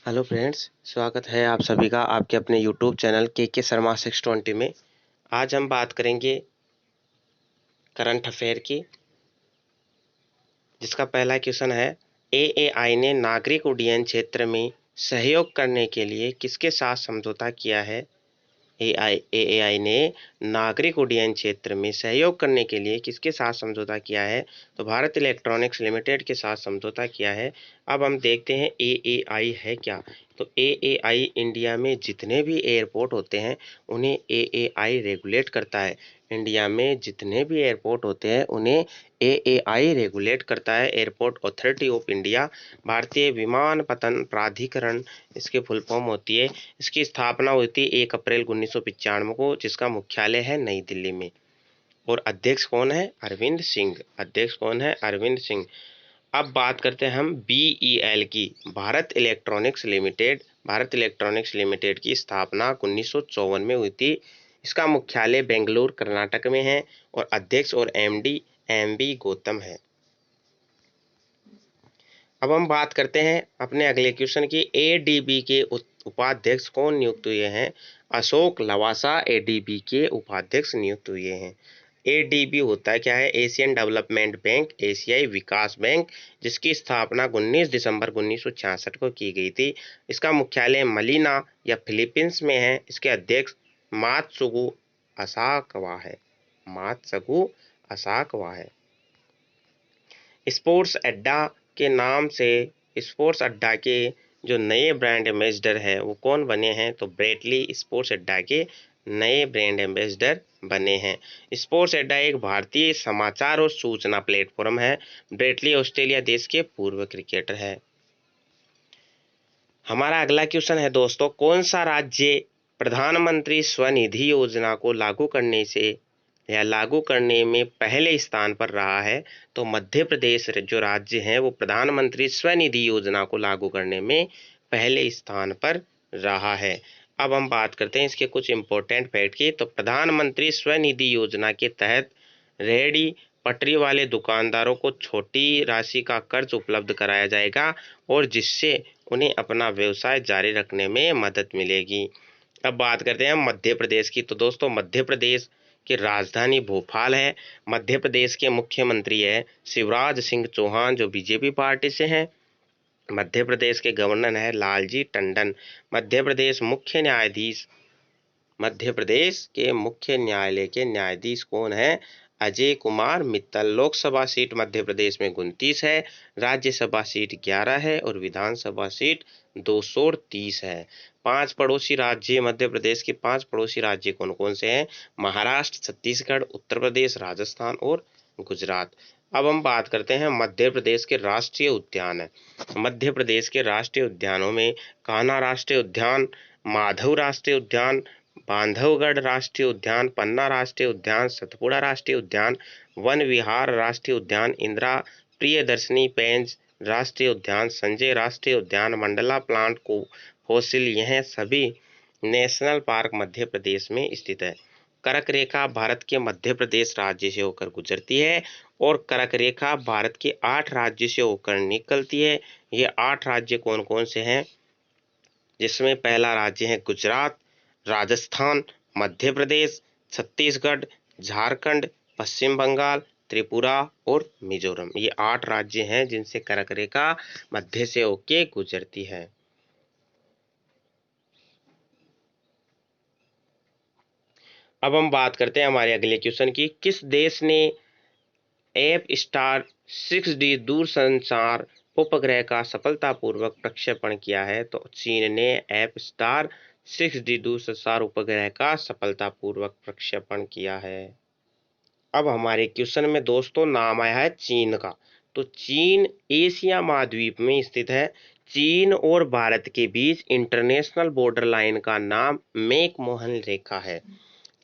Hello friends, स्वागत है आप सभी का आपके अपने यूट्यूब चैनल के शर्मा 620 में। आज हम बात करेंगे करंट अफेयर की, जिसका पहला क्वेश्चन है एएआई ने नागरिक उड्डयन क्षेत्र में सहयोग करने के लिए किसके साथ समझौता किया है। एएआई ने नागरिक उड्डयन क्षेत्र में सहयोग करने के लिए किसके साथ समझौता किया है, तो भारत इलेक्ट्रॉनिक्स लिमिटेड के साथ समझौता किया है। अब हम देखते हैं एएआई है क्या। तो एएआई इंडिया में जितने भी एयरपोर्ट होते हैं उन्हें एएआई रेगुलेट करता है। इंडिया में जितने भी एयरपोर्ट होते हैं उन्हें एएआई रेगुलेट करता है। एयरपोर्ट अथॉरिटी ऑफ इंडिया, भारतीय विमानपत्तन प्राधिकरण इसकी फुल फॉर्म होती है। इसकी स्थापना हुई थी 1 अप्रैल 1995 को, जिसका मुख्यालय है नई दिल्ली में। और अध्यक्ष कौन है? अरविंद सिंह। अध्यक्ष कौन है? अरविंद सिंह। अब बात करते हैं हम बीईएल की, Bharat electronics limited. Bharat electronics limited की स्थापना 1954 में हुई थी। इसका मुख्यालय बेंगलुरु कर्नाटक में है और अध्यक्ष और एमडी एमबी गौतम है। अब हम बात करते हैं अपने अगले क्वेश्चन की। एडीबी के उपाध्यक्ष कौन नियुक्त हुए हैं? अशोक लवासा एडीबी के उपाध्यक्ष नियुक्त हुए हैं। एडीबी होता क्या है? एशियन डेवलपमेंट बैंक, एशियाई विकास बैंक, जिसकी स्थापना 19 दिसंबर 1966 को की गई थी। इसका मुख्यालय मलीना या फिलीपींस में है। इसके अध्यक्ष मात्सुगु असाकवा है। मात्सुगु असाकवा है। स्पोर्ट्स अड्डा के नाम से स्पोर्ट्स अड्डा के जो नए ब्रांड एम्बेसडर है वो कौन बने हैं? तो ब्रेटली स्पोर्ट्स अड्डा के नए ब्रांड एम्बेसडर बने हैं। स्पोर्ट्स अड्डा एक भारतीय समाचार और सूचना प्लेटफॉर्म है। ब्रेटली ऑस्ट्रेलिया देश के पूर्व क्रिकेटर है। हमारा अगला क्वेश्चन है दोस्तों, कौन सा राज्य प्रधानमंत्री स्वनिधि योजना को लागू करने से या लागू करने में पहले स्थान पर रहा है? तो मध्य प्रदेश जो राज्य है वो प्रधानमंत्री स्वनिधि योजना को लागू करने में पहले स्थान पर रहा है। अब हम बात करते हैं इसके कुछ इंपॉर्टेंट फैक्ट की। तो प्रधानमंत्री स्वनिधि योजना के तहत रेहड़ी पटरी वाले दुकानदारों को छोटी राशि का कर्ज उपलब्ध कराया जाएगा और जिससे उन्हें अपना व्यवसाय जारी रखने में मदद मिलेगी। अब बात करते हैं मध्य प्रदेश की। तो दोस्तों मध्य प्रदेश की राजधानी भोपाल है। मध्य प्रदेश के मुख्यमंत्री है शिवराज सिंह चौहान, जो बीजेपी पार्टी से हैं। मध्य प्रदेश के गवर्नर है लालजी टंडन। मध्य प्रदेश के मुख्य न्यायालय के न्यायाधीश कौन है? अजय कुमार मित्तल। लोकसभा सीट मध्य प्रदेश में 29 है, राज्यसभा सीट 11 है और विधानसभा सीट 230 है। 5 पड़ोसी राज्य मध्य प्रदेश के 5 पड़ोसी राज्य कौन कौन से हैं? महाराष्ट्र, छत्तीसगढ़, उत्तर प्रदेश, राजस्थान और गुजरात। अब हम बात करते हैं मध्य प्रदेश के राष्ट्रीय उद्यान है। मध्य प्रदेश के राष्ट्रीय उद्यानों में कान्हा राष्ट्रीय उद्यान, माधव राष्ट्रीय उद्यान, बांधवगढ़ राष्ट्रीय उद्यान, पन्ना राष्ट्रीय उद्यान, सतपुड़ा राष्ट्रीय उद्यान, वन विहार राष्ट्रीय उद्यान, इंदिरा प्रियदर्शनी पेंच राष्ट्रीय उद्यान, संजय राष्ट्रीय उद्यान, मंडला प्लांट को फॉसिल, यह सभी नेशनल पार्क मध्य प्रदेश में स्थित है। कर्क रेखा भारत के मध्य प्रदेश राज्य से होकर गुजरती है और कर्क रेखा भारत के 8 राज्य से होकर निकलती है। ये 8 राज्य कौन कौन से हैं? जिसमें पहला राज्य है गुजरात, राजस्थान, मध्य प्रदेश, छत्तीसगढ़, झारखंड, पश्चिम बंगाल, त्रिपुरा और मिजोरम। ये 8 राज्य हैं जिनसे कर्क रेखा मध्य से होके गुजरती है। अब हम बात करते हैं हमारे अगले क्वेश्चन की। किस देश ने एप स्टार 6D दूरसंचार उपग्रह का सफलतापूर्वक प्रक्षेपण किया है? तो चीन ने एप स्टार 6D दूरसंचार उपग्रह का सफलतापूर्वक प्रक्षेपण किया है। अब हमारे क्वेश्चन में दोस्तों नाम आया है चीन का। तो चीन एशिया महाद्वीप में स्थित है। चीन और भारत के बीच इंटरनेशनल बॉर्डर लाइन का नाम मैकमोहन रेखा है।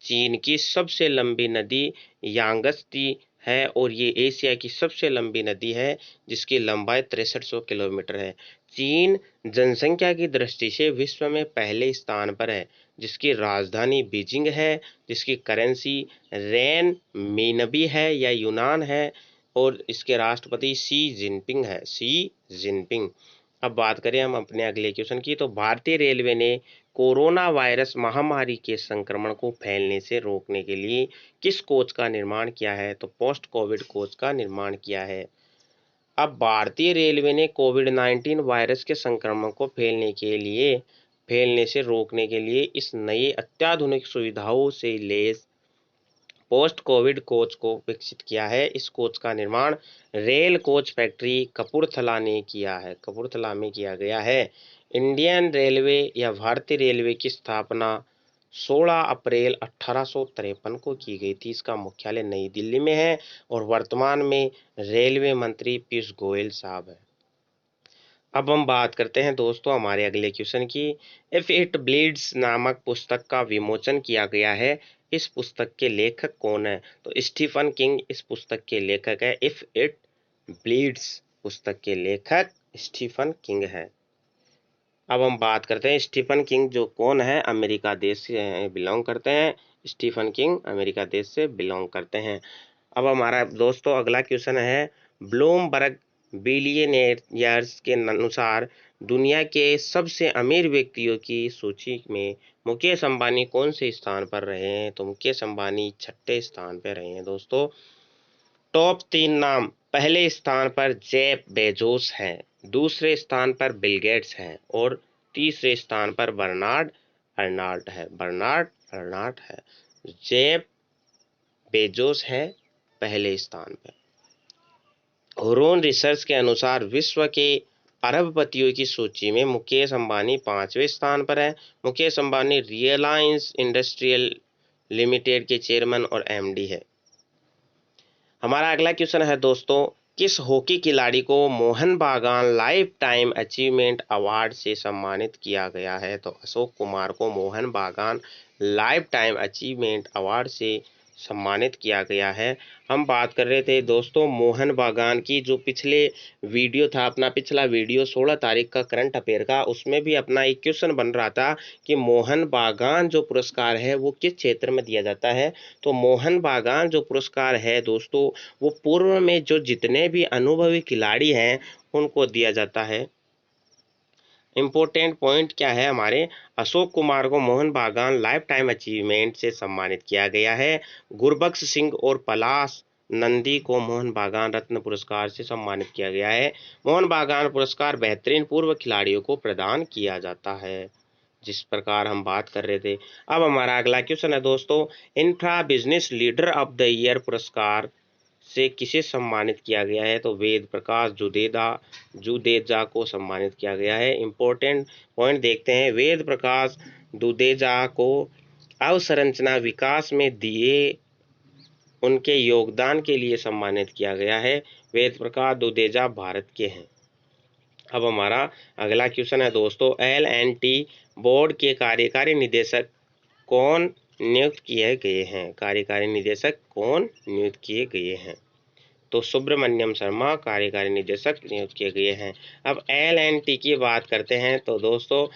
चीन की सबसे लंबी नदी यांगत्से है और ये एशिया की सबसे लंबी नदी है जिसकी लंबाई 6300 किलोमीटर है। चीन जनसंख्या की दृष्टि से विश्व में पहले स्थान पर है, जिसकी राजधानी बीजिंग है, जिसकी करेंसी रेन मिनबी है या यूनान है और इसके राष्ट्रपति शी जिनपिंग है। Xi Jinping. अब बात करें हम अपने अगले क्वेश्चन की, तो भारतीय रेलवे ने कोरोना वायरस महामारी के संक्रमण को फैलने से रोकने के लिए किस कोच का निर्माण किया है? तो पोस्ट कोविड कोच का निर्माण किया है। अब भारतीय रेलवे ने कोविड-19 वायरस के संक्रमण को फैलने से रोकने के लिए इस नई अत्याधुनिक सुविधाओं से लैस पोस्ट कोविड कोच को विकसित किया है। इस कोच का निर्माण रेल कोच फैक्ट्री कपूरथला में किया गया है। इंडियन रेलवे या भारतीय रेलवे की स्थापना 16 अप्रैल 1853 को की गई थी। इसका मुख्यालय नई दिल्ली में है और वर्तमान में रेलवे मंत्री पीयूष गोयल साहब हैं। अब हम बात करते हैं दोस्तों हमारे अगले क्वेश्चन की। इफ इट ब्लीड्स नामक पुस्तक का विमोचन किया गया है। इस पुस्तक के लेखक कौन है? तो स्टीफन किंग इस पुस्तक के लेखक है। इफ इट ब्लीड्स पुस्तक के लेखक स्टीफन किंग है। अब हम बात करते हैं स्टीफन किंग जो कौन है, अमेरिका देश से बिलोंग करते हैं। स्टीफन किंग अमेरिका देश से बिलोंग करते हैं। अब हमारा दोस्तों अगला क्वेश्चन है, ब्लूमबर्ग बिलियनियर्स के अनुसार दुनिया के सबसे अमीर व्यक्तियों की सूची में मुकेश अंबानी कौन से स्थान पर रहे हैं? तो मुकेश अंबानी 6ठे स्थान पर रहे हैं दोस्तों। टॉप 3 नाम, पहले स्थान पर जेफ बेजोस हैं, दूसरे स्थान पर बिल गेट्स हैं और तीसरे स्थान पर बर्नार्ड अर्नाल्ट है। जेफ बेजोस है पहले स्थान पर। हुरोन रिसर्च के अनुसार विश्व के अरबपतियों की सूची में मुकेश अंबानी 5वें स्थान पर है। मुकेश अंबानी रिलायंस इंडस्ट्रियल लिमिटेड के चेयरमैन और एमडी है। हमारा अगला क्वेश्चन है दोस्तों, किस हॉकी खिलाड़ी को मोहन बागान लाइफ टाइम अचीवमेंट अवार्ड से सम्मानित किया गया है? तो अशोक कुमार को मोहन बागान लाइफ टाइम अचीवमेंट अवार्ड से सम्मानित किया गया है। हम बात कर रहे थे दोस्तों मोहन बागान की, जो पिछले वीडियो था अपना पिछला वीडियो 16 तारीख का करंट अफेयर का, उसमें भी अपना एक क्वेश्चन बन रहा था कि मोहन बागान जो पुरस्कार है वो किस क्षेत्र में दिया जाता है। तो मोहन बागान जो पुरस्कार है दोस्तों वो पूर्व में जो जितने भी अनुभवी खिलाड़ी हैं उनको दिया जाता है। इम्पोर्टेंट पॉइंट क्या है हमारे, अशोक कुमार को मोहन बागान लाइफ टाइम अचीवमेंट से सम्मानित किया गया है। गुरबख्श सिंह और पलाश नंदी को मोहन बागान रत्न पुरस्कार से सम्मानित किया गया है। मोहन बागान पुरस्कार बेहतरीन पूर्व खिलाड़ियों को प्रदान किया जाता है, जिस प्रकार हम बात कर रहे थे। अब हमारा अगला क्वेश्चन है दोस्तों, infra business leader of the year पुरस्कार से किसे सम्मानित किया गया है? तो वेद प्रकाश जुदेजा को सम्मानित किया गया है। इम्पोर्टेंट पॉइंट देखते हैं, वेद प्रकाश दुदेजा को अवसंरचना विकास में दिए उनके योगदान के लिए सम्मानित किया गया है। वेद प्रकाश दुदेजा भारत के हैं। अब हमारा अगला क्वेश्चन है दोस्तों, L&T बोर्ड के कार्यकारी निदेशक कौन नियुक्त किए गए हैं? कार्यकारी निदेशक कौन नियुक्त किए गए हैं? तो सुब्रमण्यम शर्मा कार्यकारी निदेशक नियुक्त किए गए हैं। अब L&T की बात करते हैं तो दोस्तों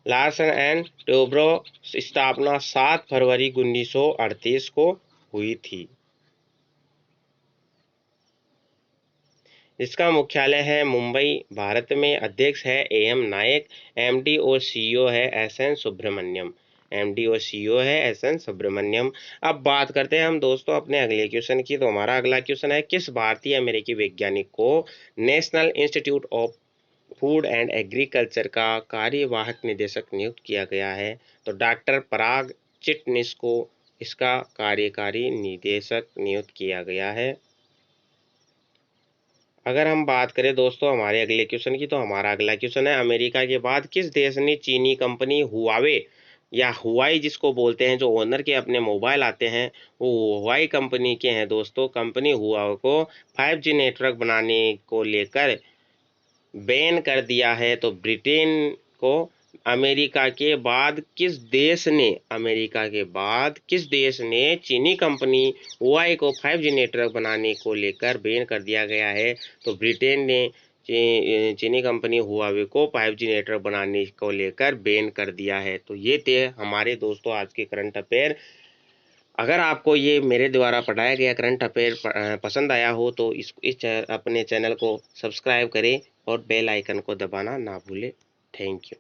लार्सन एंड टूब्रो स्थापना 7 फरवरी 1938 को हुई थी। इसका मुख्यालय है मुंबई, भारत में। अध्यक्ष है AM नायक, MD और CEO है SN सुब्रमण्यम। अब बात करते हैं हम दोस्तों अपने अगले क्वेश्चन की। तो हमारा अगला क्वेश्चन है, किस भारतीय अमेरिकी वैज्ञानिक को national institute of food and agriculture का कार्यवाहक निदेशक नियुक्त किया गया है? तो डॉक्टर पराग चिटनिस को इसका कार्यकारी निदेशक नियुक्त किया गया है। अगर हम बात करें दोस्तों हमारे अगले क्वेश्चन की, तो हमारा अगला क्वेश्चन है, अमेरिका के बाद किस देश ने चीनी कंपनी हुआवे या हुआई जिसको बोलते हैं, जो ओनर के अपने मोबाइल आते हैं वो हुआई कंपनी के हैं दोस्तों, कंपनी हुआवे को 5G नेटवर्क बनाने को लेकर बैन कर दिया है? तो ब्रिटेन को। अमेरिका के बाद किस देश ने चीनी कंपनी हुआई को 5G नेटवर्क बनाने को लेकर बैन कर दिया गया है? तो ब्रिटेन ने चीनी कंपनी हुआवे को 5G नेटवर्क बनाने को लेकर बैन कर दिया है। तो ये थे हमारे दोस्तों आज के करंट अफेयर। अगर आपको ये मेरे द्वारा पढ़ाया गया करंट अफेयर पसंद आया हो तो अपने चैनल को सब्सक्राइब करें और बेल आइकन को दबाना ना भूलें। Thank you.